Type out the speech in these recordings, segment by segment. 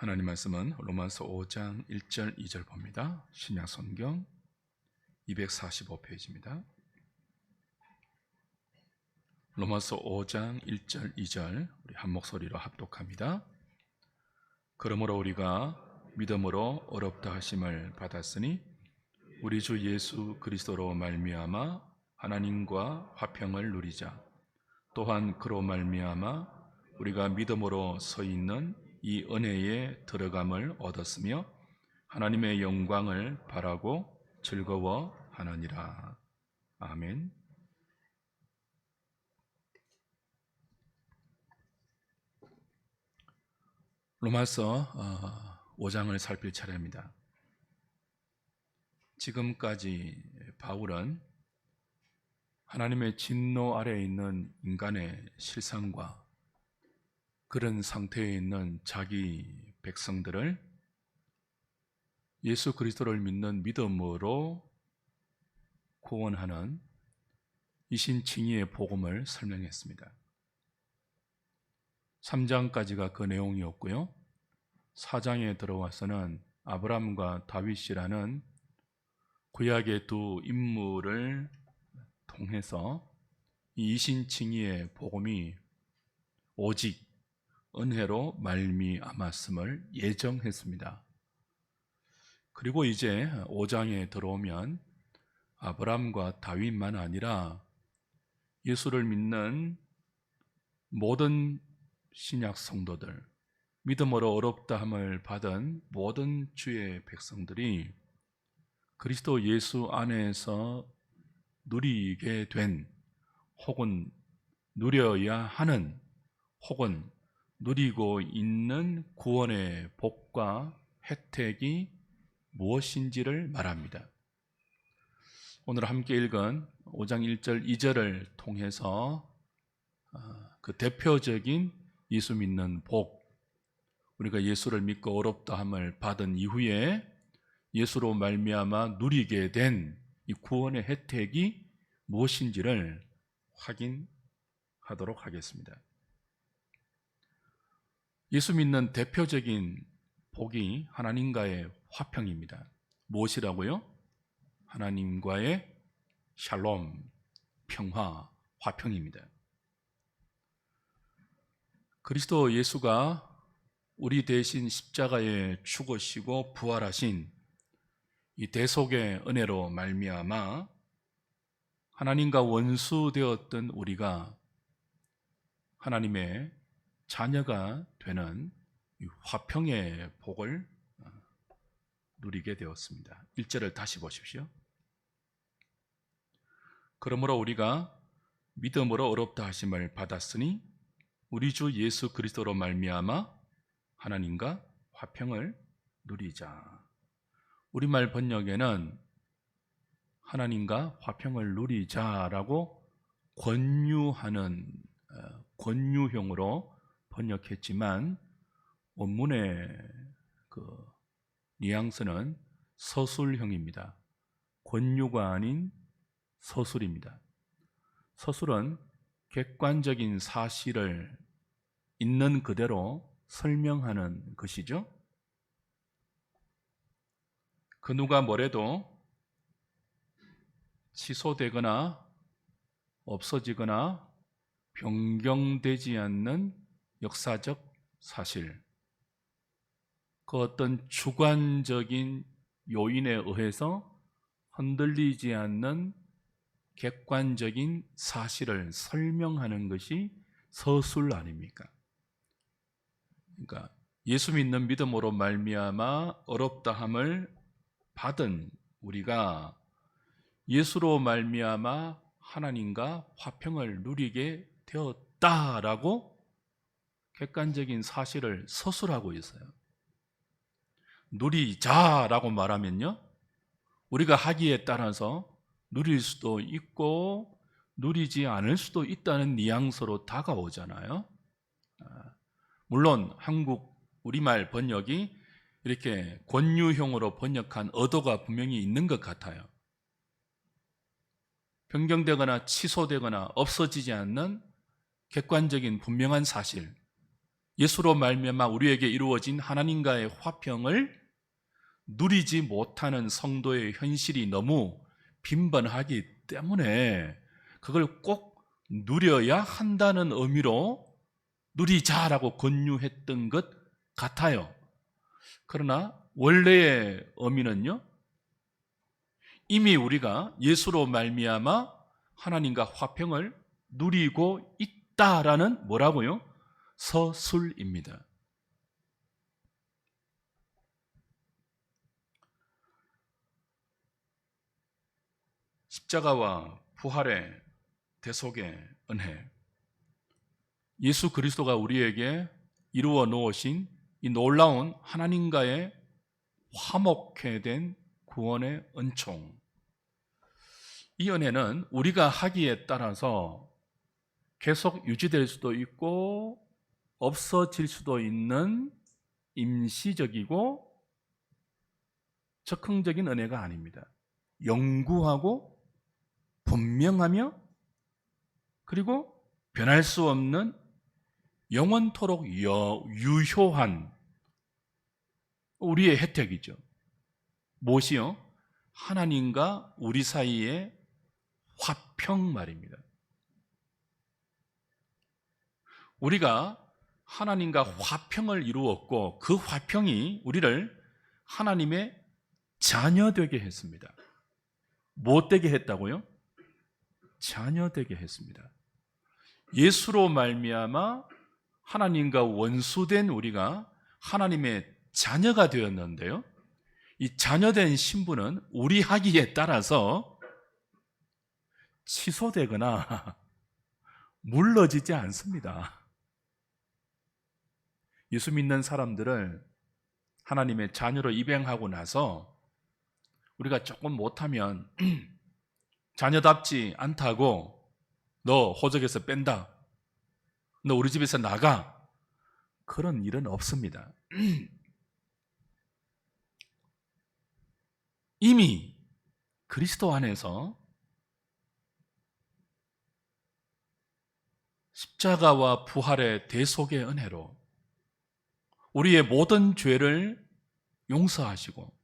하나님 말씀은 로마서 5장 1절 2절 봅니다. 신약성경 245페이지입니다. 로마서 5장 1절 2절 우리 한 목소리로 합독합니다. 그러므로 우리가 믿음으로 어렵다 하심을 받았으니 우리 주 예수 그리스도로 말미암아 하나님과 화평을 누리자. 또한 그로 말미암아 우리가 믿음으로 서 있는 이 은혜에 들어감을 얻었으며 하나님의 영광을 바라고 즐거워하느니라. 아멘. 로마서 5장을 살필 차례입니다. 지금까지 바울은 하나님의 진노 아래에 있는 인간의 실상과 그런 상태에 있는 자기 백성들을 예수 그리스도를 믿는 믿음으로 구원하는 이신칭의의 복음을 설명했습니다. 3장까지가 그 내용이었고요. 4장에 들어와서는 아브라함과 다윗이라는 구약의 두 인물을 통해서 이 이신칭의의 복음이 오직 은혜로 말미암았음을 예정했습니다. 그리고 이제 5장에 들어오면 아브라함과 다윗만 아니라 예수를 믿는 모든 신약 성도들, 믿음으로 어렵다함을 받은 모든 주의 백성들이 그리스도 예수 안에서 누리게 된 혹은 누려야 하는 혹은 누리고 있는 구원의 복과 혜택이 무엇인지를 말합니다. 오늘 함께 읽은 5장 1절 2절을 통해서 그 대표적인 예수 믿는 복, 우리가 예수를 믿고 어렵다함을 받은 이후에 예수로 말미암아 누리게 된 이 구원의 혜택이 무엇인지를 확인하도록 하겠습니다. 예수 믿는 대표적인 복이 하나님과의 화평입니다. 무엇이라고요? 하나님과의 샬롬, 평화, 화평입니다. 그리스도 예수가 우리 대신 십자가에 죽으시고 부활하신 이 대속의 은혜로 말미암아 하나님과 원수되었던 우리가 하나님의 자녀가 되는 이 화평의 복을 누리게 되었습니다. 1절을 다시 보십시오. 그러므로 우리가 믿음으로 어렵다 하심을 받았으니 우리 주 예수 그리스도로 말미암아 하나님과 화평을 누리자. 우리말 번역에는 하나님과 화평을 누리자라고 권유하는 권유형으로 번역했지만 원문의 그 뉘앙스는 서술형입니다. 권유가 아닌 서술입니다. 서술은 객관적인 사실을 있는 그대로 설명하는 것이죠. 그 누가 뭐래도 취소되거나 없어지거나 변경되지 않는 역사적 사실, 그 어떤 주관적인 요인에 의해서 흔들리지 않는 객관적인 사실을 설명하는 것이 서술 아닙니까? 그러니까 예수 믿는 믿음으로 말미암아 어렵다함을 받은 우리가 예수로 말미암아 하나님과 화평을 누리게 되었다라고 객관적인 사실을 서술하고 있어요. 누리자라고 말하면요, 우리가 하기에 따라서 누릴 수도 있고 누리지 않을 수도 있다는 뉘앙스로 다가오잖아요. 물론 한국 우리말 번역이 이렇게 권유형으로 번역한 의도가 분명히 있는 것 같아요. 변경되거나 취소되거나 없어지지 않는 객관적인 분명한 사실, 예수로 말미암아 우리에게 이루어진 하나님과의 화평을 누리지 못하는 성도의 현실이 너무 빈번하기 때문에 그걸 꼭 누려야 한다는 의미로 누리자라고 권유했던 것 같아요. 그러나 원래의 의미는요, 이미 우리가 예수로 말미암아 하나님과 화평을 누리고 있다라는 뭐라고요? 서술입니다. 십자가와 부활의 대속의 은혜, 예수 그리스도가 우리에게 이루어 놓으신 이 놀라운 하나님과의 화목케 된 구원의 은총, 이 은혜는 우리가 하기에 따라서 계속 유지될 수도 있고 없어질 수도 있는 임시적이고 즉흥적인 은혜가 아닙니다. 영구하고 분명하며 그리고 변할 수 없는 영원토록 유효한 우리의 혜택이죠. 무엇이요? 하나님과 우리 사이의 화평 말입니다. 우리가 하나님과 화평을 이루었고 그 화평이 우리를 하나님의 자녀되게 했습니다. 뭐 되게 했다고요? 자녀되게 했습니다. 예수로 말미암아 하나님과 원수된 우리가 하나님의 자녀가 되었는데요, 이 자녀된 신분은 우리 하기에 따라서 취소되거나 물러지지 않습니다. 예수 믿는 사람들을 하나님의 자녀로 입양하고 나서 우리가 조금 못하면 자녀답지 않다고 너 호적에서 뺀다, 너 우리 집에서 나가, 그런 일은 없습니다. 이미 그리스도 안에서 십자가와 부활의 대속의 은혜로 우리의 모든 죄를 용서하시고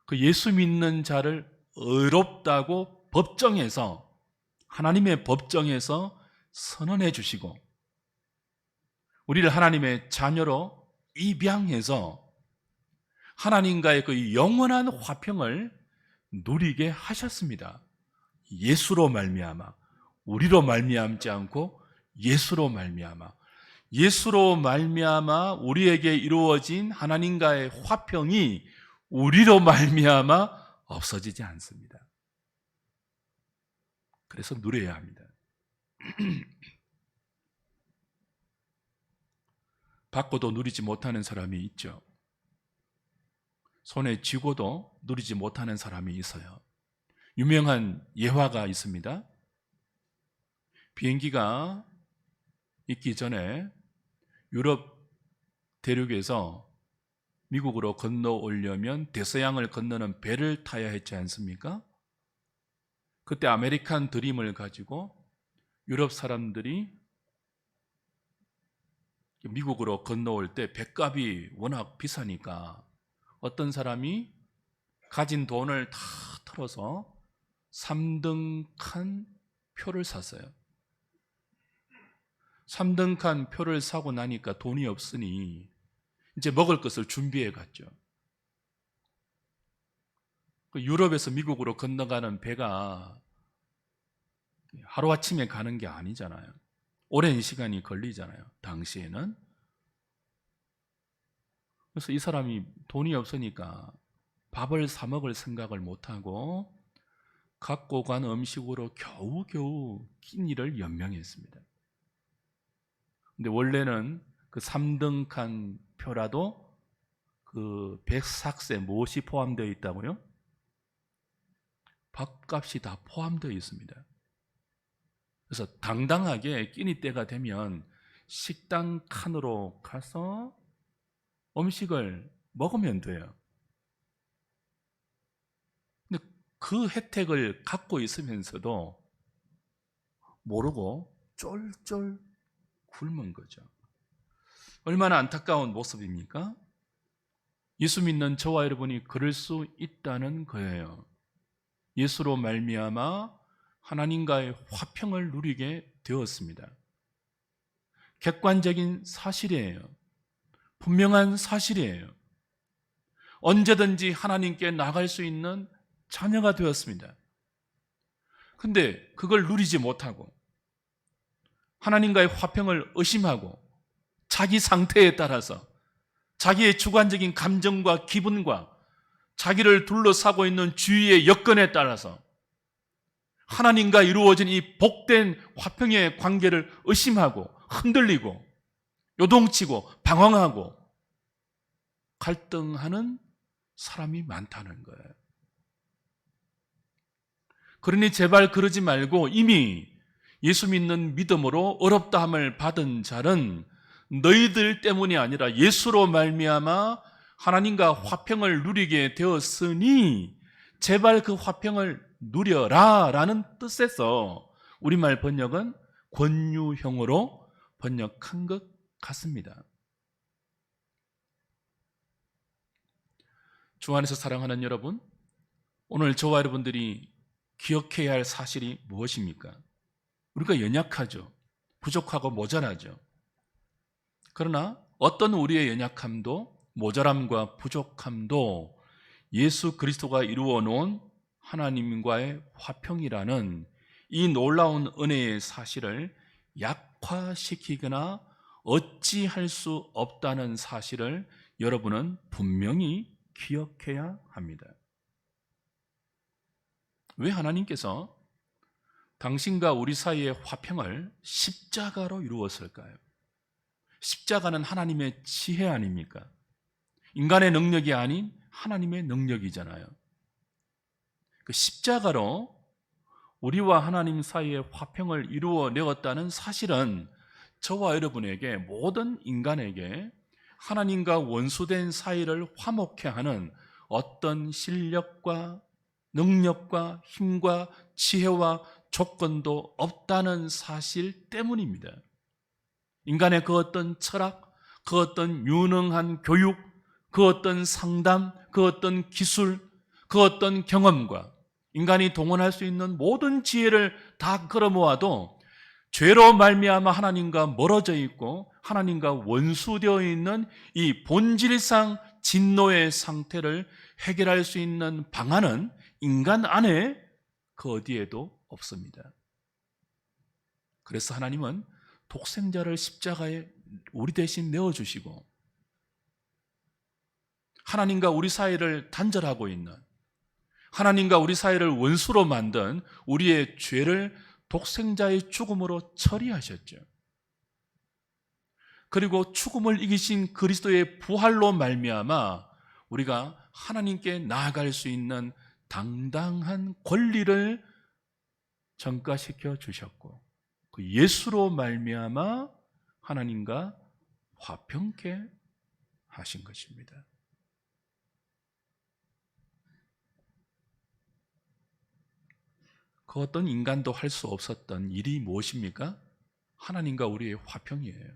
그 예수 믿는 자를 의롭다고 법정에서, 하나님의 법정에서 선언해 주시고 우리를 하나님의 자녀로 입양해서 하나님과의 그 영원한 화평을 누리게 하셨습니다. 예수로 말미암아, 우리로 말미암지 않고 예수로 말미암아, 예수로 말미암아 우리에게 이루어진 하나님과의 화평이 우리로 말미암아 없어지지 않습니다. 그래서 누려야 합니다. 받고도 누리지 못하는 사람이 있죠. 손에 쥐고도 누리지 못하는 사람이 있어요. 유명한 예화가 있습니다. 비행기가 있기 전에 유럽 대륙에서 미국으로 건너오려면 대서양을 건너는 배를 타야 했지 않습니까? 그때 아메리칸 드림을 가지고 유럽 사람들이 미국으로 건너올 때 배값이 워낙 비싸니까 어떤 사람이 가진 돈을 다 털어서 3등 칸 표를 샀어요. 3등 칸 표를 사고 나니까 돈이 없으니 이제 먹을 것을 준비해 갔죠. 유럽에서 미국으로 건너가는 배가 하루아침에 가는 게 아니잖아요. 오랜 시간이 걸리잖아요, 당시에는. 그래서 이 사람이 돈이 없으니까 밥을 사 먹을 생각을 못하고 갖고 간 음식으로 겨우겨우 끼니를 연명했습니다. 근데 원래는 그 3등 칸 표라도 그 백삭새 무엇이 포함되어 있다고요? 밥값이 다 포함되어 있습니다. 그래서 당당하게 끼니 때가 되면 식당 칸으로 가서 음식을 먹으면 돼요. 근데 그 혜택을 갖고 있으면서도 모르고 쫄쫄 굶은 거죠. 얼마나 안타까운 모습입니까? 예수 믿는 저와 여러분이 그럴 수 있다는 거예요. 예수로 말미암아 하나님과의 화평을 누리게 되었습니다. 객관적인 사실이에요. 분명한 사실이에요. 언제든지 하나님께 나갈 수 있는 자녀가 되었습니다. 근데 그걸 누리지 못하고 하나님과의 화평을 의심하고 자기 상태에 따라서 자기의 주관적인 감정과 기분과 자기를 둘러싸고 있는 주위의 여건에 따라서 하나님과 이루어진 이 복된 화평의 관계를 의심하고 흔들리고 요동치고 방황하고 갈등하는 사람이 많다는 거예요. 그러니 제발 그러지 말고 이미 예수 믿는 믿음으로 어렵다함을 받은 자는 너희들 때문이 아니라 예수로 말미암아 하나님과 화평을 누리게 되었으니 제발 그 화평을 누려라 라는 뜻에서 우리말 번역은 권유형으로 번역한 것 같습니다. 주 안에서 사랑하는 여러분, 오늘 저와 여러분들이 기억해야 할 사실이 무엇입니까? 우리가 연약하죠. 부족하고 모자라죠. 그러나 어떤 우리의 연약함도 모자람과 부족함도 예수 그리스도가 이루어 놓은 하나님과의 화평이라는 이 놀라운 은혜의 사실을 약화시키거나 어찌할 수 없다는 사실을 여러분은 분명히 기억해야 합니다. 왜 하나님께서 당신과 우리 사이의 화평을 십자가로 이루었을까요? 십자가는 하나님의 지혜 아닙니까? 인간의 능력이 아닌 하나님의 능력이잖아요. 그 십자가로 우리와 하나님 사이의 화평을 이루어내었다는 사실은 저와 여러분에게, 모든 인간에게 하나님과 원수된 사이를 화목케 하는 어떤 실력과 능력과 힘과 지혜와 조건도 없다는 사실 때문입니다. 인간의 그 어떤 철학, 그 어떤 유능한 교육, 그 어떤 상담, 그 어떤 기술, 그 어떤 경험과 인간이 동원할 수 있는 모든 지혜를 다 끌어모아도 죄로 말미암아 하나님과 멀어져 있고 하나님과 원수되어 있는 이 본질상 진노의 상태를 해결할 수 있는 방안은 인간 안에 그 어디에도 없습니다. 그래서 하나님은 독생자를 십자가에 우리 대신 내어주시고 하나님과 우리 사이를 단절하고 있는, 하나님과 우리 사이를 원수로 만든 우리의 죄를 독생자의 죽음으로 처리하셨죠. 그리고 죽음을 이기신 그리스도의 부활로 말미암아 우리가 하나님께 나아갈 수 있는 당당한 권리를 전가시켜 주셨고, 그 예수로 말미암아 하나님과 화평케 하신 것입니다. 그 어떤 인간도 할 수 없었던 일이 무엇입니까? 하나님과 우리의 화평이에요.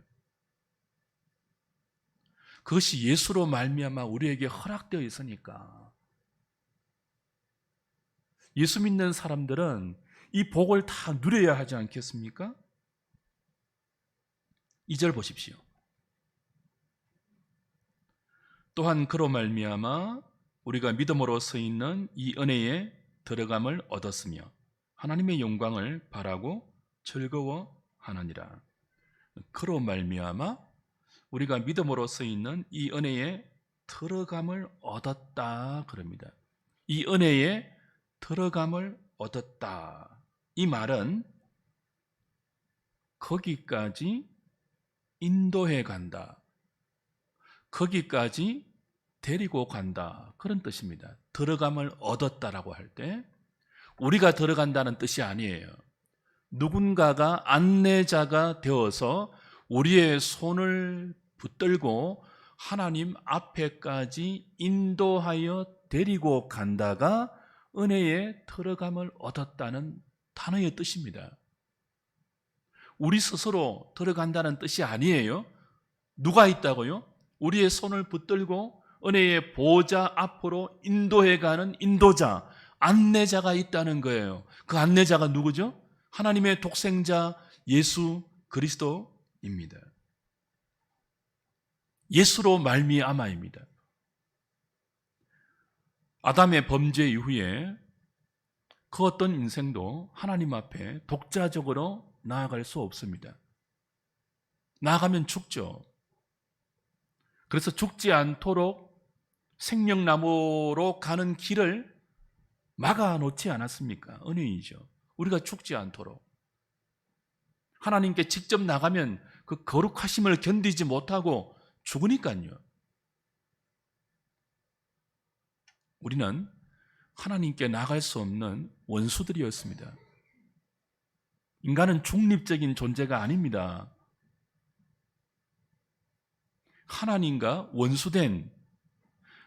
그것이 예수로 말미암아 우리에게 허락되어 있으니까 예수 믿는 사람들은 이 복을 다 누려야 하지 않겠습니까? 2절 보십시오. 또한 그로 말미암아 우리가 믿음으로 서 있는 이 은혜에 들어감을 얻었으며 하나님의 영광을 바라고 즐거워하느니라. 그로 말미암아 우리가 믿음으로 서 있는 이 은혜에 들어감을 얻었다 그럽니다. 이 은혜에 들어감을 얻었다. 이 말은 거기까지 인도해 간다, 거기까지 데리고 간다, 그런 뜻입니다. 들어감을 얻었다라고 할 때 우리가 들어간다는 뜻이 아니에요. 누군가가 안내자가 되어서 우리의 손을 붙들고 하나님 앞에까지 인도하여 데리고 간다가 은혜에 들어감을 얻었다는 단어의 뜻입니다. 우리 스스로 들어간다는 뜻이 아니에요. 누가 있다고요? 우리의 손을 붙들고 은혜의 보좌 앞으로 인도해가는 인도자, 안내자가 있다는 거예요. 그 안내자가 누구죠? 하나님의 독생자 예수 그리스도입니다. 예수로 말미암아입니다. 아담의 범죄 이후에 그 어떤 인생도 하나님 앞에 독자적으로 나아갈 수 없습니다. 나아가면 죽죠. 그래서 죽지 않도록 생명나무로 가는 길을 막아놓지 않았습니까? 은혜이죠. 우리가 죽지 않도록. 하나님께 직접 나가면 그 거룩하심을 견디지 못하고 죽으니까요. 우리는 하나님께 나갈 수 없는 원수들이었습니다. 인간은 중립적인 존재가 아닙니다. 하나님과 원수된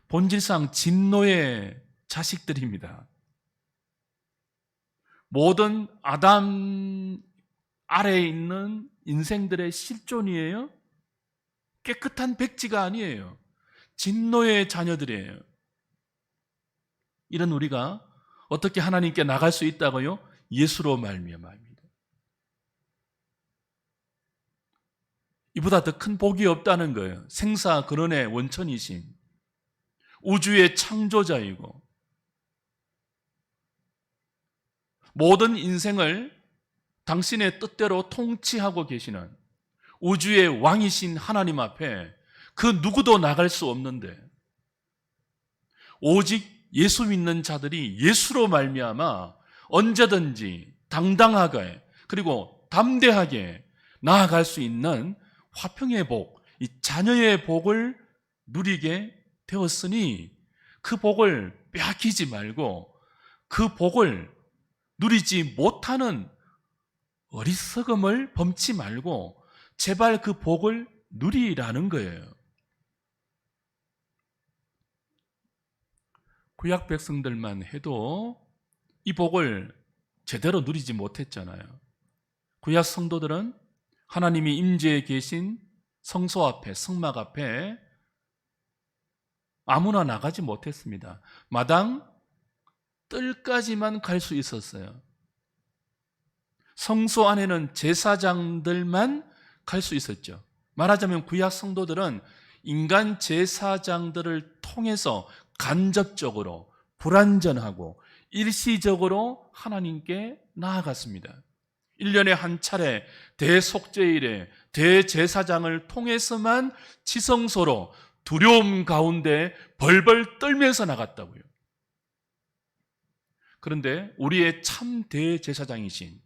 본질상 진노의 자식들입니다. 모든 아담 아래에 있는 인생들의 실존이에요. 깨끗한 백지가 아니에요. 진노의 자녀들이에요. 이런 우리가 어떻게 하나님께 나갈 수 있다고요? 예수로 말미암아입니다. 이보다 더 큰 복이 없다는 거예요. 생사 근원의 원천이신 우주의 창조자이고 모든 인생을 당신의 뜻대로 통치하고 계시는 우주의 왕이신 하나님 앞에 그 누구도 나갈 수 없는데 오직 예수 믿는 자들이 예수로 말미암아 언제든지 당당하게 그리고 담대하게 나아갈 수 있는 화평의 복, 이 자녀의 복을 누리게 되었으니 그 복을 빼앗기지 말고 그 복을 누리지 못하는 어리석음을 범치 말고 제발 그 복을 누리라는 거예요. 구약 백성들만 해도 이 복을 제대로 누리지 못했잖아요. 구약 성도들은 하나님이 임재해 계신 성소 앞에, 성막 앞에 아무나 나가지 못했습니다. 마당 뜰까지만 갈 수 있었어요. 성소 안에는 제사장들만 갈 수 있었죠. 말하자면 구약 성도들은 인간 제사장들을 통해서 간접적으로 불완전하고 일시적으로 하나님께 나아갔습니다. 1년에 한 차례 대속죄일에 대제사장을 통해서만 지성소로 두려움 가운데 벌벌 떨면서 나갔다고요. 그런데 우리의 참 대제사장이신,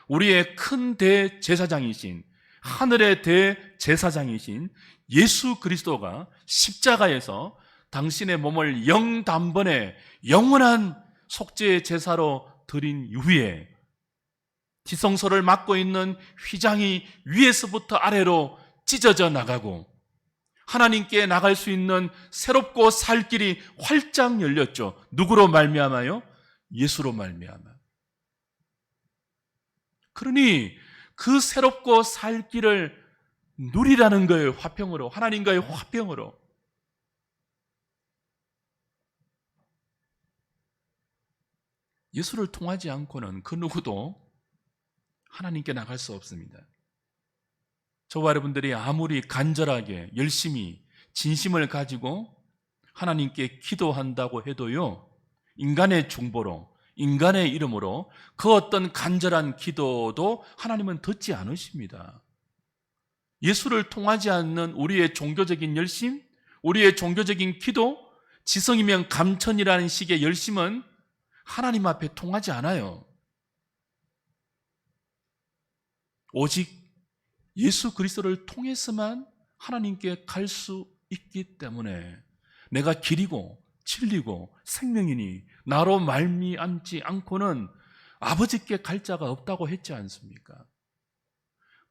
우리의 큰 대제사장이신, 하늘의 대제사장이신 예수 그리스도가 십자가에서 당신의 몸을 영단번에 영원한 속죄의 제사로 드린 이후에 지성소를 막고 있는 휘장이 위에서부터 아래로 찢어져 나가고 하나님께 나갈 수 있는 새롭고 살 길이 활짝 열렸죠. 누구로 말미암아요? 예수로 말미암아. 그러니 그 새롭고 살 길을 누리라는 거예요. 화평으로, 하나님과의 화평으로. 예수를 통하지 않고는 그 누구도 하나님께 나갈 수 없습니다. 저와 여러분들이 아무리 간절하게 열심히 진심을 가지고 하나님께 기도한다고 해도요, 인간의 중보로, 인간의 이름으로 그 어떤 간절한 기도도 하나님은 듣지 않으십니다. 예수를 통하지 않는 우리의 종교적인 열심, 우리의 종교적인 기도, 지성이면 감천이라는 식의 열심은 하나님 앞에 통하지 않아요. 오직 예수 그리스도를 통해서만 하나님께 갈 수 있기 때문에 내가 길이고 진리고 생명이니 나로 말미암지 않고는 아버지께 갈 자가 없다고 했지 않습니까?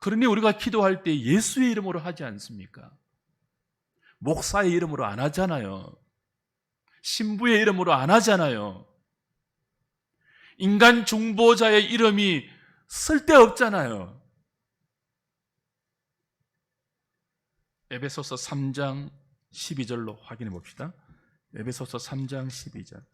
그러니 우리가 기도할 때 예수의 이름으로 하지 않습니까? 목사의 이름으로 안 하잖아요. 신부의 이름으로 안 하잖아요. 인간 중보자의 이름이 쓸데없잖아요. 에베소서 3장 12절로 확인해 봅시다. 에베소서 3장 12절.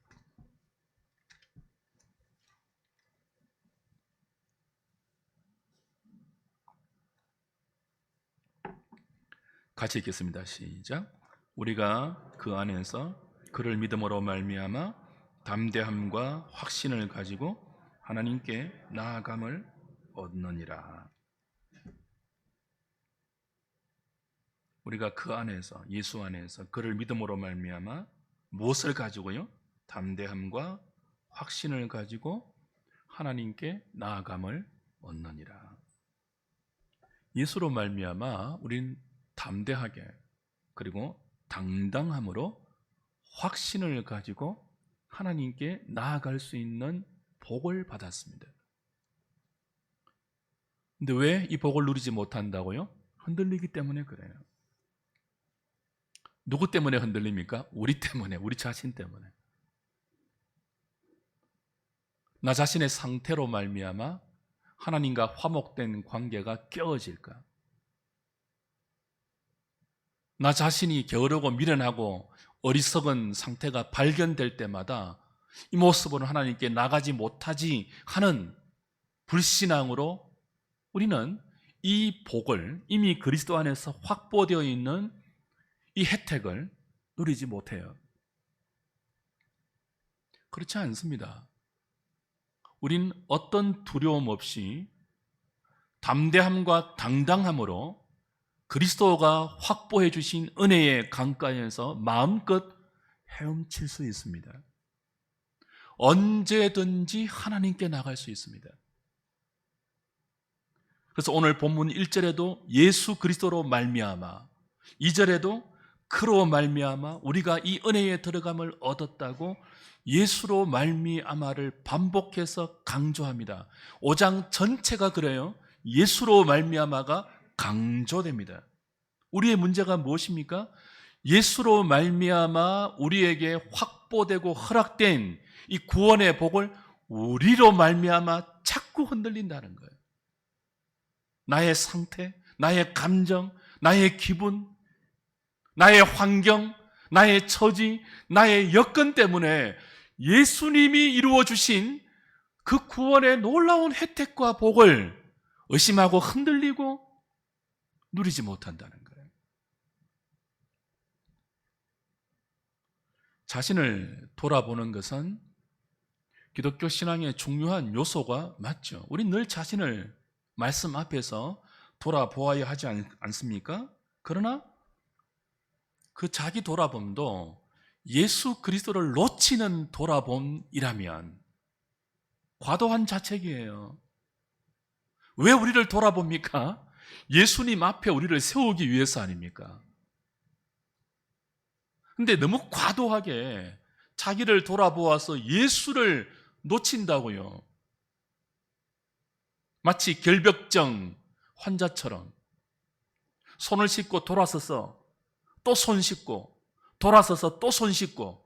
같이 읽겠습니다. 시작. 우리가 그 안에서 그를 믿음으로 말미암아 담대함과 확신을 가지고 하나님께 나아감을 얻느니라. 우리가 그 안에서, 예수 안에서 그를 믿음으로 말미암아 무엇을 가지고요? 담대함과 확신을 가지고 하나님께 나아감을 얻느니라. 예수로 말미암아 우린 담대하게 그리고 당당함으로 확신을 가지고 하나님께 나아갈 수 있는 복을 받았습니다. 근데 왜 이 복을 누리지 못한다고요? 흔들리기 때문에 그래요. 누구 때문에 흔들립니까? 우리 때문에, 우리 자신 때문에. 나 자신의 상태로 말미암아 하나님과 화목된 관계가 깨어질까? 나 자신이 게으르고 미련하고 어리석은 상태가 발견될 때마다 이 모습으로 하나님께 나가지 못하지 하는 불신앙으로 우리는 이 복을, 이미 그리스도 안에서 확보되어 있는 이 혜택을 누리지 못해요. 그렇지 않습니다. 우린 어떤 두려움 없이 담대함과 당당함으로 그리스도가 확보해 주신 은혜의 강가에서 마음껏 헤엄칠 수 있습니다. 언제든지 하나님께 나갈 수 있습니다. 그래서 오늘 본문 1절에도 예수 그리스도로 말미암아, 2절에도 그로 말미암아 우리가 이 은혜에 들어감을 얻었다고 예수로 말미암아를 반복해서 강조합니다. 5장 전체가 그래요. 예수로 말미암아가 강조됩니다. 우리의 문제가 무엇입니까? 예수로 말미암아 우리에게 확보되고 허락된 이 구원의 복을 우리로 말미암아 자꾸 흔들린다는 거예요. 나의 상태, 나의 감정, 나의 기분, 나의 환경, 나의 처지, 나의 여건 때문에 예수님이 이루어 주신 그 구원의 놀라운 혜택과 복을 의심하고 흔들리고 누리지 못한다는 거예요. 자신을 돌아보는 것은 기독교 신앙의 중요한 요소가 맞죠. 우린 늘 자신을 말씀 앞에서 돌아보아야 하지 않습니까? 그러나 그 자기 돌아봄도 예수 그리스도를 놓치는 돌아봄이라면 과도한 자책이에요. 왜 우리를 돌아봅니까? 예수님 앞에 우리를 세우기 위해서 아닙니까? 근데 너무 과도하게 자기를 돌아보아서 예수를 놓친다고요. 마치 결벽증 환자처럼 손을 씻고 돌아서서 또 손 씻고 돌아서서 또 손 씻고,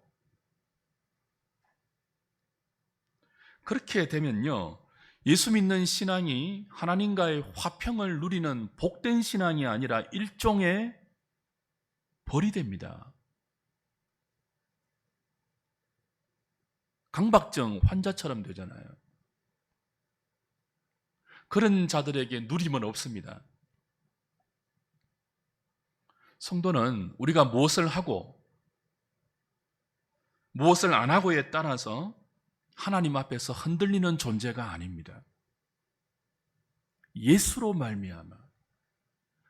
그렇게 되면요 예수 믿는 신앙이 하나님과의 화평을 누리는 복된 신앙이 아니라 일종의 벌이 됩니다. 강박증 환자처럼 되잖아요. 그런 자들에게 누림은 없습니다. 성도는 우리가 무엇을 하고 무엇을 안 하고에 따라서 하나님 앞에서 흔들리는 존재가 아닙니다. 예수로 말미암아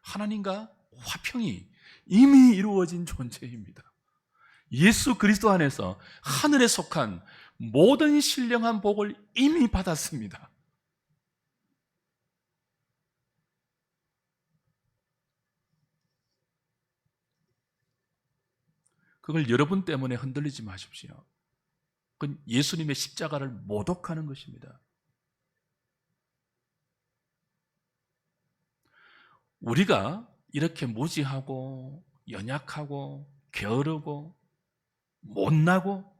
하나님과 화평이 이미 이루어진 존재입니다. 예수 그리스도 안에서 하늘에 속한 모든 신령한 복을 이미 받았습니다. 그걸 여러분 때문에 흔들리지 마십시오. 그건 예수님의 십자가를 모독하는 것입니다. 우리가 이렇게 무지하고 연약하고 게으르고 못나고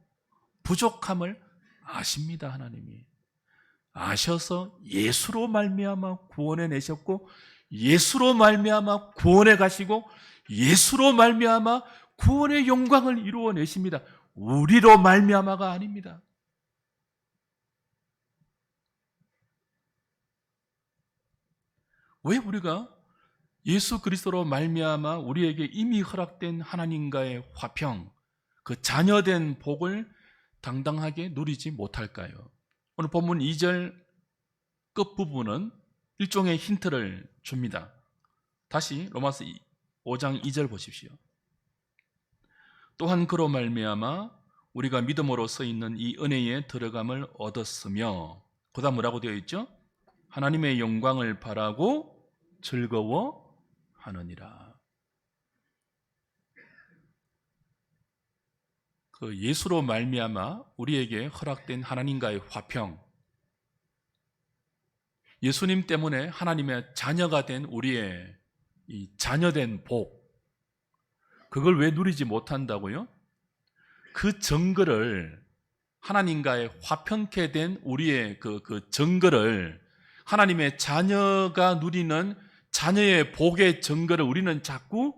부족함을 아십니다. 하나님이 아셔서 예수로 말미암아 구원해 내셨고 예수로 말미암아 구원에 가시고 예수로 말미암아 구원의 영광을 이루어내십니다. 우리로 말미암아가 아닙니다. 왜 우리가 예수 그리스도로 말미암아 우리에게 이미 허락된 하나님과의 화평, 그 자녀된 복을 당당하게 누리지 못할까요? 오늘 본문 2절 끝부분은 일종의 힌트를 줍니다. 다시 로마서 5장 2절 보십시오. 또한 그로 말미암아 우리가 믿음으로 서 있는 이 은혜에 들어감을 얻었으며, 그 다음 뭐라고 되어 있죠? 하나님의 영광을 바라고 즐거워하느니라. 그 예수로 말미암아 우리에게 허락된 하나님과의 화평, 예수님 때문에 하나님의 자녀가 된 우리의 이 자녀된 복, 그걸 왜 누리지 못한다고요? 그 정글을, 하나님과의 화평케 된 우리의 그 정글을, 하나님의 자녀가 누리는 자녀의 복의 정글을 우리는 자꾸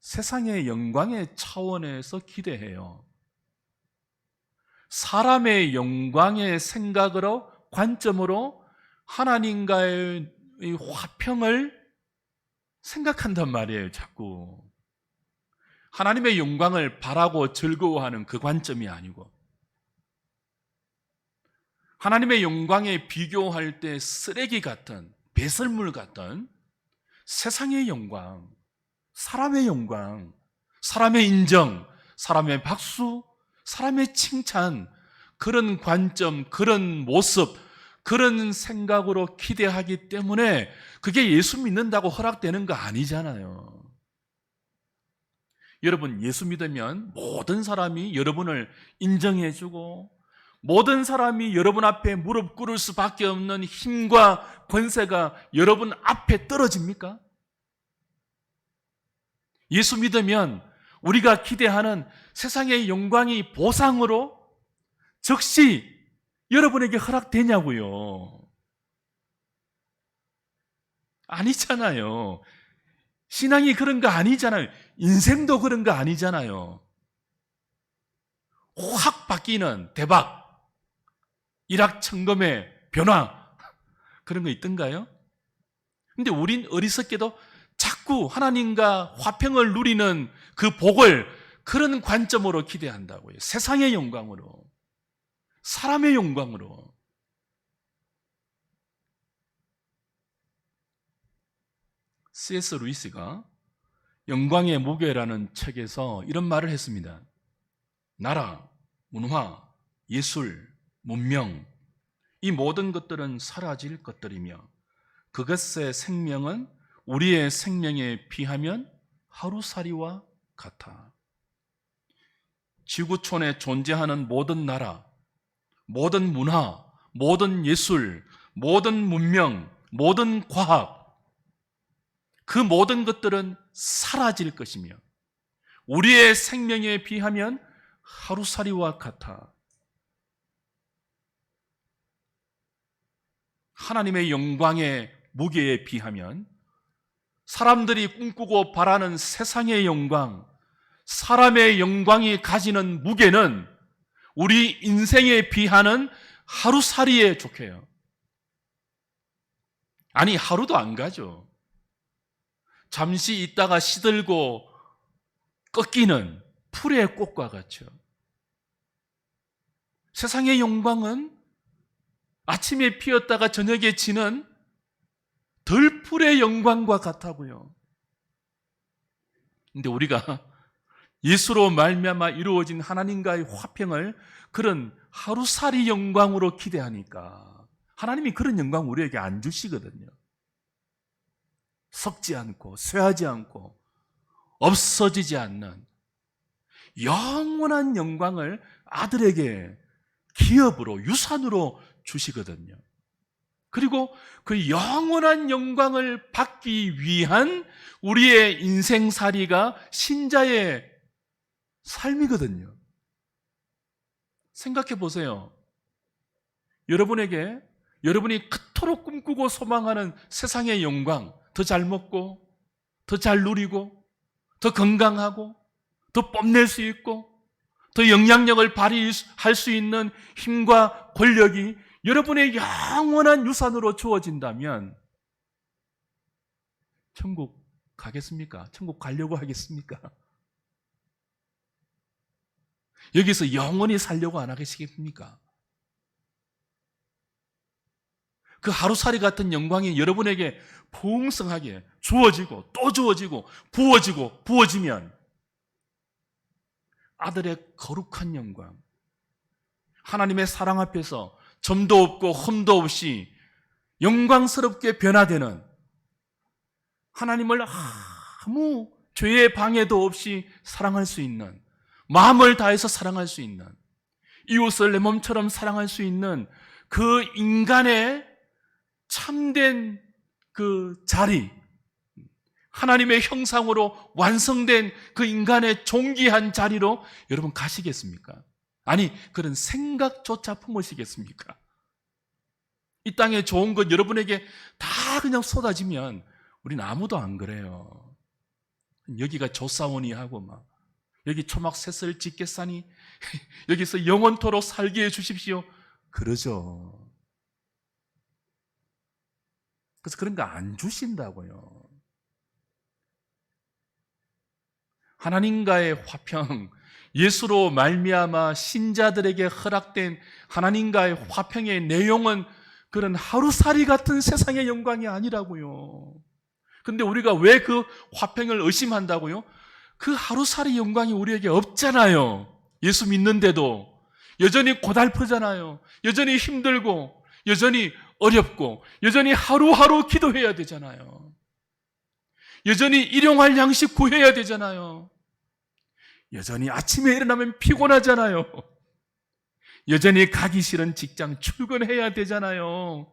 세상의 영광의 차원에서 기대해요. 사람의 영광의 생각으로, 관점으로 하나님과의 이 화평을 생각한단 말이에요. 자꾸 하나님의 영광을 바라고 즐거워하는 그 관점이 아니고, 하나님의 영광에 비교할 때 쓰레기 같은, 배설물 같은 세상의 영광, 사람의 영광, 사람의 인정, 사람의 박수, 사람의 칭찬, 그런 관점, 그런 모습, 그런 생각으로 기대하기 때문에 그게 예수 믿는다고 허락되는 거 아니잖아요. 여러분, 예수 믿으면 모든 사람이 여러분을 인정해주고 모든 사람이 여러분 앞에 무릎 꿇을 수밖에 없는 힘과 권세가 여러분 앞에 떨어집니까? 예수 믿으면 우리가 기대하는 세상의 영광이 보상으로 즉시 여러분에게 허락되냐고요. 아니잖아요. 신앙이 그런 거 아니잖아요. 인생도 그런 거 아니잖아요. 확 바뀌는 대박, 일확천금의 변화, 그런 거 있던가요? 근데 우린 어리석게도 자꾸 하나님과 화평을 누리는 그 복을 그런 관점으로 기대한다고요. 세상의 영광으로, 사람의 영광으로. C.S. 루이스가 영광의 무게라는 책에서 이런 말을 했습니다. 나라, 문화, 예술, 문명, 이 모든 것들은 사라질 것들이며 그것의 생명은 우리의 생명에 비하면 하루살이와 같아. 지구촌에 존재하는 모든 나라, 모든 문화, 모든 예술, 모든 문명, 모든 과학, 그 모든 것들은 사라질 것이며 우리의 생명에 비하면 하루살이와 같아. 하나님의 영광의 무게에 비하면, 사람들이 꿈꾸고 바라는 세상의 영광, 사람의 영광이 가지는 무게는 우리 인생에 비하는 하루살이에 족해요. 아니, 하루도 안 가죠. 잠시 있다가 시들고 꺾이는 풀의 꽃과 같죠. 세상의 영광은 아침에 피었다가 저녁에 지는 들풀의 영광과 같다고요. 근데 우리가 예수로 말미암아 이루어진 하나님과의 화평을 그런 하루살이 영광으로 기대하니까 하나님이 그런 영광 우리에게 안 주시거든요. 썩지 않고 쇠하지 않고 없어지지 않는 영원한 영광을 아들에게 기업으로, 유산으로 주시거든요. 그리고 그 영원한 영광을 받기 위한 우리의 인생살이가 신자의 삶이거든요. 생각해 보세요. 여러분에게 여러분이 그토록 꿈꾸고 소망하는 세상의 영광, 더 잘 먹고, 더 잘 누리고, 더 건강하고, 더 뽐낼 수 있고, 더 영향력을 발휘할 수 있는 힘과 권력이 여러분의 영원한 유산으로 주어진다면 천국 가겠습니까? 천국 가려고 하겠습니까? 여기서 영원히 살려고 안 하겠습니까? 그 하루살이 같은 영광이 여러분에게 풍성하게 주어지고 또 주어지고 부어지면 아들의 거룩한 영광, 하나님의 사랑 앞에서 점도 없고 흠도 없이 영광스럽게 변화되는, 하나님을 아무 죄의 방해도 없이 사랑할 수 있는, 마음을 다해서 사랑할 수 있는, 이웃을 내 몸처럼 사랑할 수 있는 그 인간의 참된 그 자리, 하나님의 형상으로 완성된 그 인간의 존귀한 자리로 여러분 가시겠습니까? 아니, 그런 생각조차 품으시겠습니까? 이 땅에 좋은 것 여러분에게 다 그냥 쏟아지면 우린 아무도 안 그래요. 여기가 조사원이 하고 막 여기 초막 셋을 짓겠사니 여기서 영원토록 살게 해주십시오, 그러죠. 그래서 그런 거 안 주신다고요. 하나님과의 화평, 예수로 말미암아 신자들에게 허락된 하나님과의 화평의 내용은 그런 하루살이 같은 세상의 영광이 아니라고요. 근데 우리가 왜 그 화평을 의심한다고요? 그 하루살이 영광이 우리에게 없잖아요. 예수 믿는데도 여전히 고달프잖아요. 여전히 힘들고 여전히 어렵고 여전히 하루하루 기도해야 되잖아요. 여전히 일용할 양식 구해야 되잖아요. 여전히 아침에 일어나면 피곤하잖아요. 여전히 가기 싫은 직장 출근해야 되잖아요.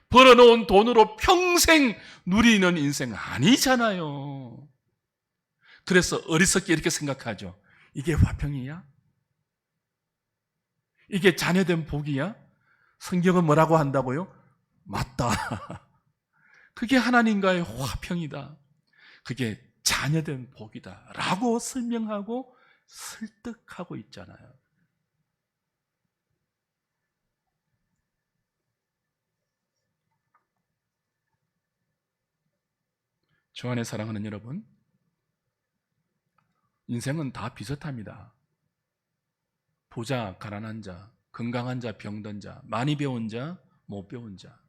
벌어놓은 돈으로 평생 누리는 인생 아니잖아요. 그래서 어리석게 이렇게 생각하죠. 이게 화평이야? 이게 자녀된 복이야? 성경은 뭐라고 한다고요? 맞다. 그게 하나님과의 화평이다. 그게 자녀된 복이다 라고 설명하고 설득하고 있잖아요. 주 안에 사랑하는 여러분, 인생은 다 비슷합니다. 부자, 가난한 자, 건강한 자, 병든 자, 많이 배운 자, 못 배운 자,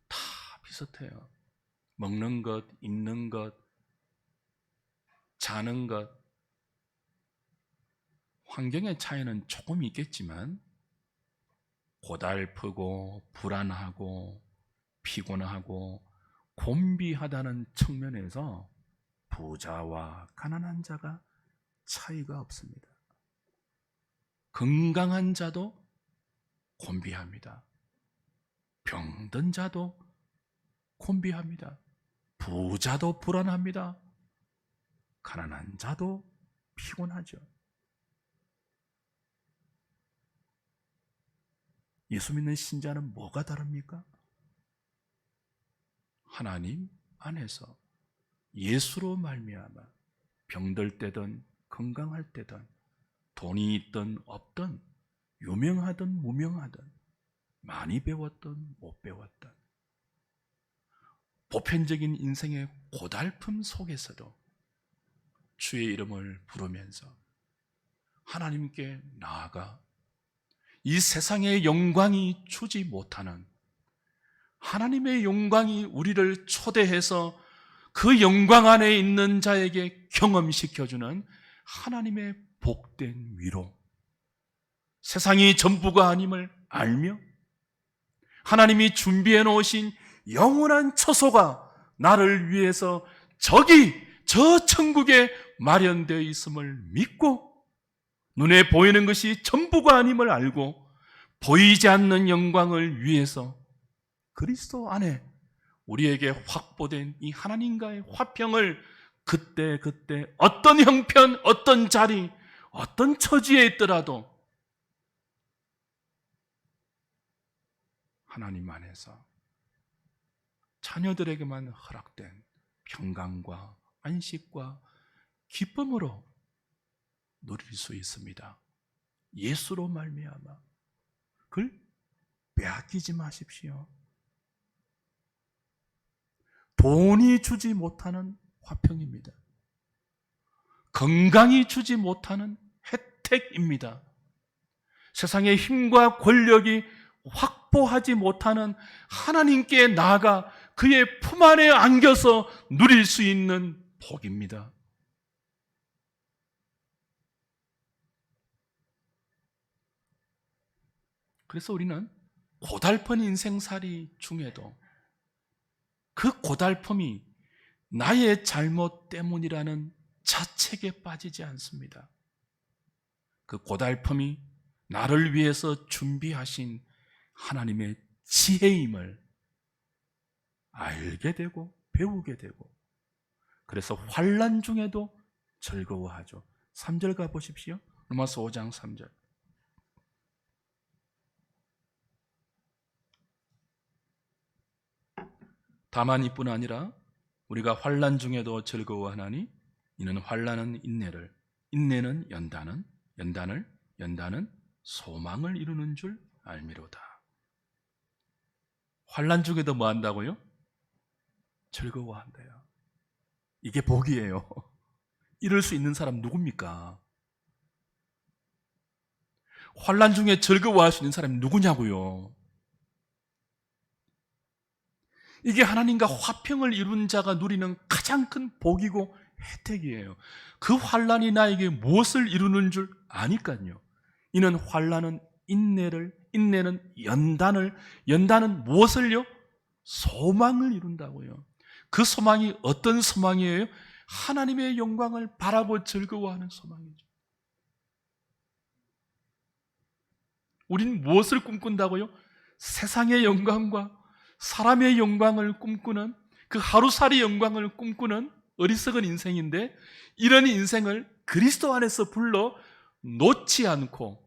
다 비슷해요. 먹는 것, 입는 것, 자는 것, 환경의 차이는 조금 있겠지만 고달프고 불안하고 피곤하고 곤비하다는 측면에서 부자와 가난한 자가 차이가 없습니다. 건강한 자도 곤비합니다. 병든 자도 곤비합니다. 부자도 불안합니다. 가난한 자도 피곤하죠. 예수 믿는 신자는 뭐가 다릅니까? 하나님 안에서 예수로 말미암아 병들 때든 건강할 때든 돈이 있든 없든 유명하든 무명하든 많이 배웠든 못 배웠든 보편적인 인생의 고달픔 속에서도 주의 이름을 부르면서 하나님께 나아가 이 세상의 영광이 주지 못하는 하나님의 영광이 우리를 초대해서 그 영광 안에 있는 자에게 경험시켜주는 하나님의 복된 위로, 세상이 전부가 아님을 알며 하나님이 준비해 놓으신 영원한 처소가 나를 위해서 저기 저 천국에 마련되어 있음을 믿고 눈에 보이는 것이 전부가 아님을 알고 보이지 않는 영광을 위해서 그리스도 안에 우리에게 확보된 이 하나님과의 화평을 그때 어떤 형편, 어떤 자리, 어떤 처지에 있더라도 하나님 안에서 자녀들에게만 허락된 평강과 안식과 기쁨으로 누릴 수 있습니다. 예수로 말미암아. 그걸 빼앗기지 마십시오. 돈이 주지 못하는 화평입니다. 건강이 주지 못하는 혜택입니다. 세상의 힘과 권력이 확보하지 못하는 하나님께 나아가 그의 품 안에 안겨서 누릴 수 있는 복입니다. 그래서 우리는 고달픈 인생살이 중에도 그 고달픔이 나의 잘못 때문이라는 자책에 빠지지 않습니다. 그 고달픔이 나를 위해서 준비하신 하나님의 지혜임을 알게 되고 배우게 되고, 그래서 환난 중에도 즐거워하죠. 3절 가보십시오. 로마서 5장 3절. 다만 이뿐 아니라 우리가 환난 중에도 즐거워하나니 이는 환난은 인내를, 인내는 연단을, 연단은 소망을 이루는 줄 알미로다. 환난 중에도 뭐 한다고요? 즐거워한대요. 이게 복이에요. 이럴 수 있는 사람 누굽니까? 환난 중에 즐거워할 수 있는 사람이 누구냐고요? 이게 하나님과 화평을 이룬 자가 누리는 가장 큰 복이고 혜택이에요. 그 환난이 나에게 무엇을 이루는 줄 아니까요. 이는 환난은 인내를, 인내는 연단을, 연단은 무엇을요? 소망을 이룬다고요. 그 소망이 어떤 소망이에요? 하나님의 영광을 바라고 즐거워하는 소망이죠. 우린 무엇을 꿈꾼다고요? 세상의 영광과 사람의 영광을 꿈꾸는, 그 하루살이 영광을 꿈꾸는 어리석은 인생인데, 이런 인생을 그리스도 안에서 불러 놓지 않고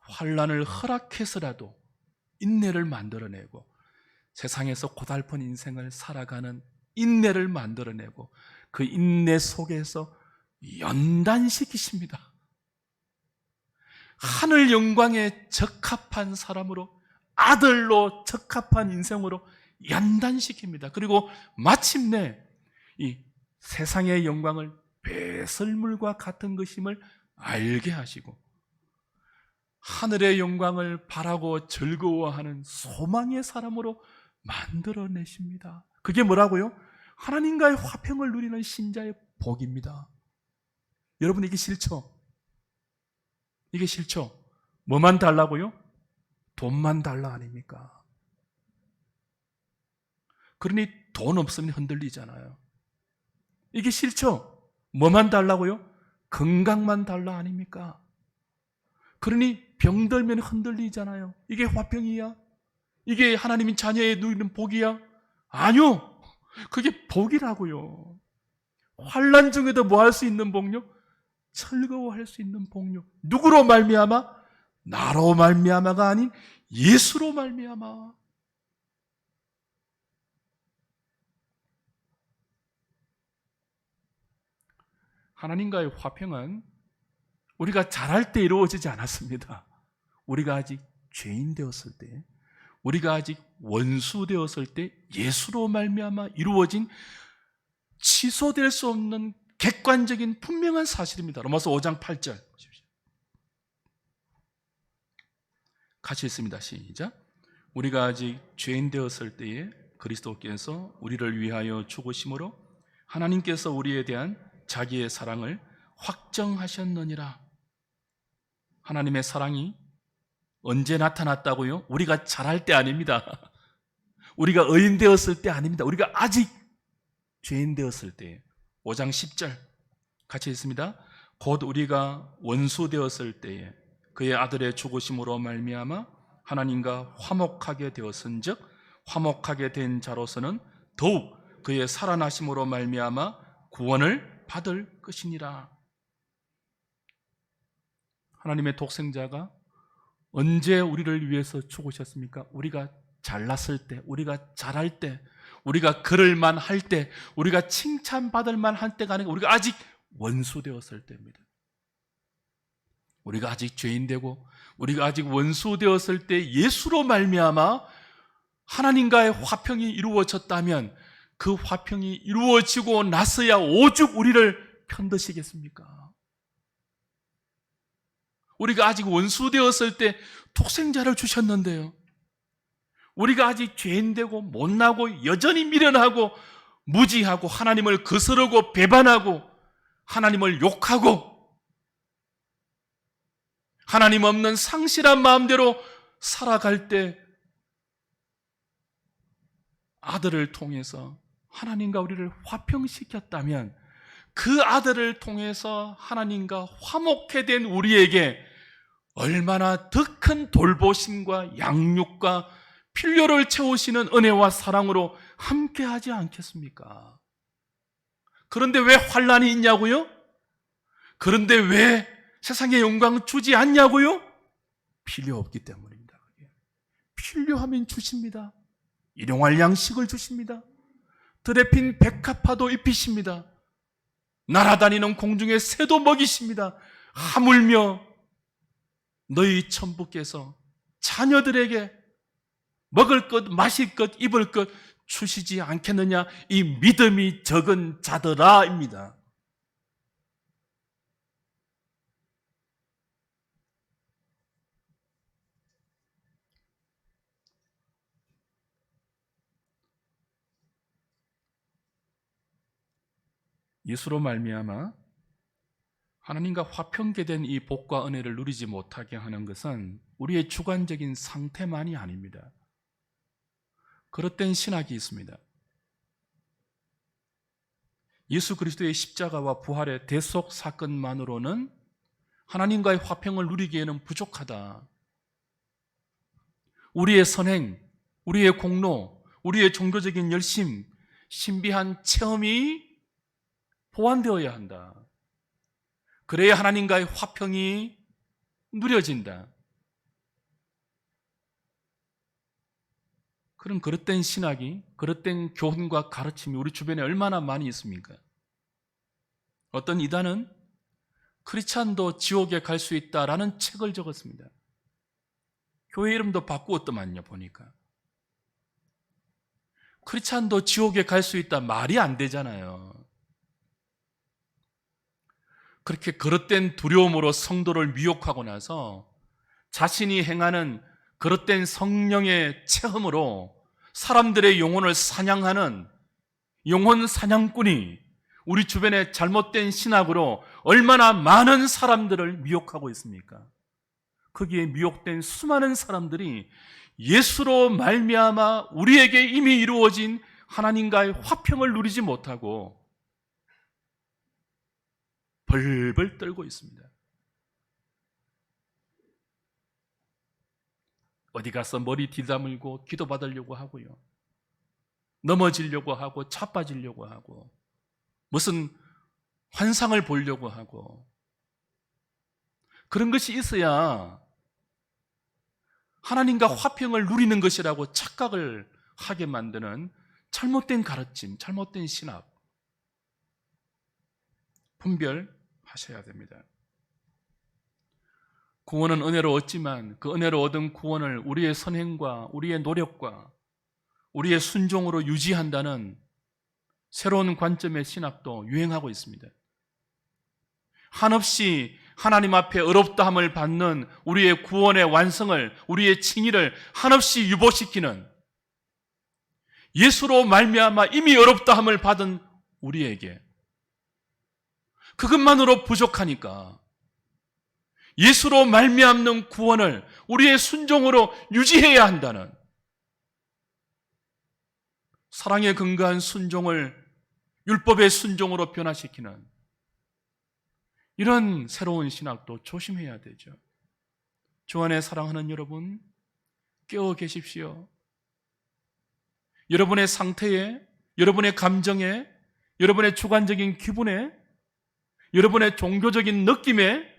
환난을 허락해서라도 인내를 만들어내고 세상에서 고달픈 인생을 살아가는 인내를 만들어내고 그 인내 속에서 연단시키십니다. 하늘 영광에 적합한 사람으로, 아들로 적합한 인생으로 연단시킵니다. 그리고 마침내 이 세상의 영광을 배설물과 같은 것임을 알게 하시고 하늘의 영광을 바라고 즐거워하는 소망의 사람으로 만들어내십니다. 그게 뭐라고요? 하나님과의 화평을 누리는 신자의 복입니다. 여러분, 이게 싫죠? 이게 싫죠? 뭐만 달라고요? 돈만 달라 아닙니까? 그러니 돈 없으면 흔들리잖아요. 이게 싫죠? 뭐만 달라고요? 건강만 달라 아닙니까? 그러니 병들면 흔들리잖아요. 이게 화평이야? 이게 하나님의 자녀에 누리는 복이야? 아니요. 그게 복이라고요. 환난 중에도 뭐 할 수 있는 복요? 즐거워할 수 있는 복요. 누구로 말미암아? 나로 말미암아가 아닌 예수로 말미암아. 하나님과의 화평은 우리가 잘할 때 이루어지지 않았습니다. 우리가 아직 죄인 되었을 때, 우리가 아직 원수 되었을 때 예수로 말미암아 이루어진 취소될 수 없는 객관적인 분명한 사실입니다. 로마서 5장 8절 보십시오. 같이 읽습니다. 시작. 우리가 아직 죄인 되었을 때에 그리스도께서 우리를 위하여 죽으심으로 하나님께서 우리에 대한 자기의 사랑을 확정하셨느니라. 하나님의 사랑이 언제 나타났다고요? 우리가 잘할 때 아닙니다. 우리가 의인 되었을 때 아닙니다. 우리가 아직 죄인 되었을 때. 5장 10절 같이 읽습니다. 곧 우리가 원수 되었을 때에 그의 아들의 죽으심으로 말미암아 하나님과 화목하게 되었은즉 화목하게 된 자로서는 더욱 그의 살아나심으로 말미암아 구원을 받을 것이니라. 하나님의 독생자가 언제 우리를 위해서 죽으셨습니까? 우리가 잘났을 때, 우리가 잘할 때, 우리가 그럴만 할 때, 우리가 칭찬받을 만할 때가 아니고 우리가 아직 원수 되었을 때입니다. 우리가 아직 죄인 되고 우리가 아직 원수 되었을 때 예수로 말미암아 하나님과의 화평이 이루어졌다면 그 화평이 이루어지고 나서야 오죽 우리를 편드시겠습니까? 우리가 아직 원수 되었을 때 독생자를 주셨는데요, 우리가 아직 죄인되고 못나고 여전히 미련하고 무지하고 하나님을 거스르고 배반하고 하나님을 욕하고 하나님 없는 상실한 마음대로 살아갈 때 아들을 통해서 하나님과 우리를 화평시켰다면 그 아들을 통해서 하나님과 화목해 된 우리에게 얼마나 더 큰 돌보심과 양육과 필요를 채우시는 은혜와 사랑으로 함께하지 않겠습니까? 그런데 왜 환난이 있냐고요? 그런데 왜 세상에 영광 주지 않냐고요? 필요 없기 때문입니다. 필요하면 주십니다. 일용할 양식을 주십니다. 들에 핀 백합화도 입히십니다. 날아다니는 공중의 새도 먹이십니다. 하물며 너희 천부께서 자녀들에게 먹을 것, 마실 것, 입을 것 주시지 않겠느냐, 이 믿음이 적은 자들아입니다. 예수로 말미암아 하나님과 화평케 된 이 복과 은혜를 누리지 못하게 하는 것은 우리의 주관적인 상태만이 아닙니다. 그릇된 신학이 있습니다. 예수 그리스도의 십자가와 부활의 대속 사건만으로는 하나님과의 화평을 누리기에는 부족하다. 우리의 선행, 우리의 공로, 우리의 종교적인 열심, 신비한 체험이 보완되어야 한다. 그래야 하나님과의 화평이 누려진다. 그런 그릇된 신학이, 그릇된 교훈과 가르침이 우리 주변에 얼마나 많이 있습니까? 어떤 이단은 크리스찬도 지옥에 갈 수 있다라는 책을 적었습니다. 교회 이름도 바꾸었더만요, 보니까. 크리스찬도 지옥에 갈 수 있다 말이 안 되잖아요. 그렇게 그릇된 두려움으로 성도를 미혹하고 나서 자신이 행하는 그릇된 성령의 체험으로 사람들의 영혼을 사냥하는 영혼 사냥꾼이 우리 주변에 잘못된 신학으로 얼마나 많은 사람들을 미혹하고 있습니까? 거기에 미혹된 수많은 사람들이 예수로 말미암아 우리에게 이미 이루어진 하나님과의 화평을 누리지 못하고 벌벌 떨고 있습니다. 어디 가서 머리 뒤다물고 기도받으려고 하고요, 넘어지려고 하고 차빠지려고 하고 무슨 환상을 보려고 하고, 그런 것이 있어야 하나님과 화평을 누리는 것이라고 착각을 하게 만드는 잘못된 가르침, 잘못된 신학, 분별하셔야 됩니다. 구원은 은혜로 얻지만 그 은혜로 얻은 구원을 우리의 선행과 우리의 노력과 우리의 순종으로 유지한다는 새로운 관점의 신학도 유행하고 있습니다. 한없이 하나님 앞에 의롭다함을 받는 우리의 구원의 완성을, 우리의 칭의를 한없이 유보시키는, 예수로 말미암아 이미 의롭다함을 받은 우리에게 그것만으로 부족하니까 예수로 말미암는 구원을 우리의 순종으로 유지해야 한다는, 사랑에 근거한 순종을 율법의 순종으로 변화시키는 이런 새로운 신학도 조심해야 되죠. 주 안에 사랑하는 여러분, 깨어 계십시오. 여러분의 상태에, 여러분의 감정에, 여러분의 주관적인 기분에, 여러분의 종교적인 느낌에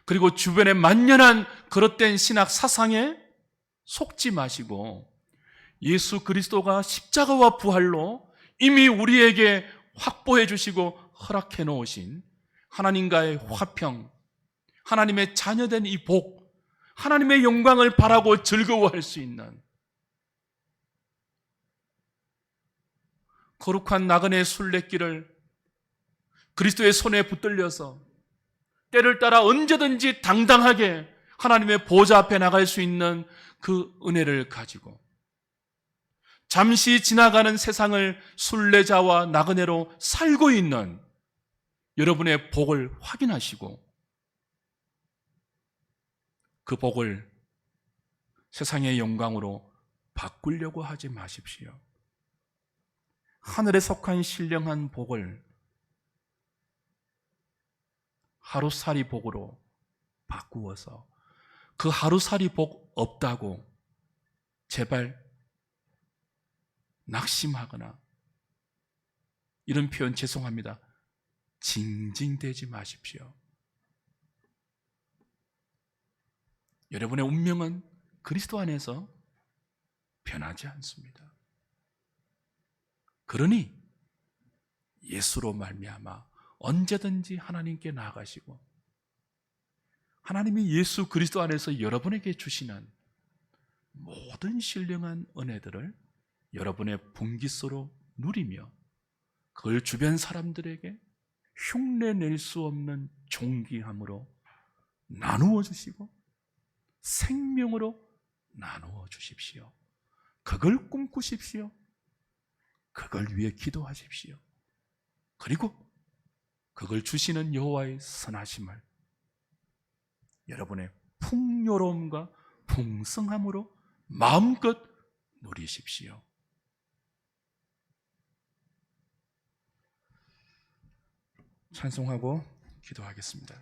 그리고 주변의 만연한 그릇된 신학 사상에 속지 마시고 예수 그리스도가 십자가와 부활로 이미 우리에게 확보해 주시고 허락해 놓으신 하나님과의 화평, 하나님의 자녀된 이 복, 하나님의 영광을 바라고 즐거워할 수 있는 거룩한 나그네 순례길을 그리스도의 손에 붙들려서 때를 따라 언제든지 당당하게 하나님의 보좌 앞에 나갈 수 있는 그 은혜를 가지고 잠시 지나가는 세상을 순례자와 나그네로 살고 있는 여러분의 복을 확인하시고 그 복을 세상의 영광으로 바꾸려고 하지 마십시오. 하늘에 속한 신령한 복을 하루살이 복으로 바꾸어서 그 하루살이 복 없다고 제발 낙심하거나, 이런 표현 죄송합니다, 징징대지 마십시오. 여러분의 운명은 그리스도 안에서 변하지 않습니다. 그러니 예수로 말미암아 언제든지 하나님께 나아가시고 하나님이 예수 그리스도 안에서 여러분에게 주시는 모든 신령한 은혜들을 여러분의 분깃소로 누리며 그걸 주변 사람들에게 흉내낼 수 없는 존귀함으로 나누어 주시고 생명으로 나누어 주십시오. 그걸 꿈꾸십시오. 그걸 위해 기도하십시오. 그리고 그걸 주시는 여호와의 선하심을 여러분의 풍요로움과 풍성함으로 마음껏 누리십시오. 찬송하고 기도하겠습니다.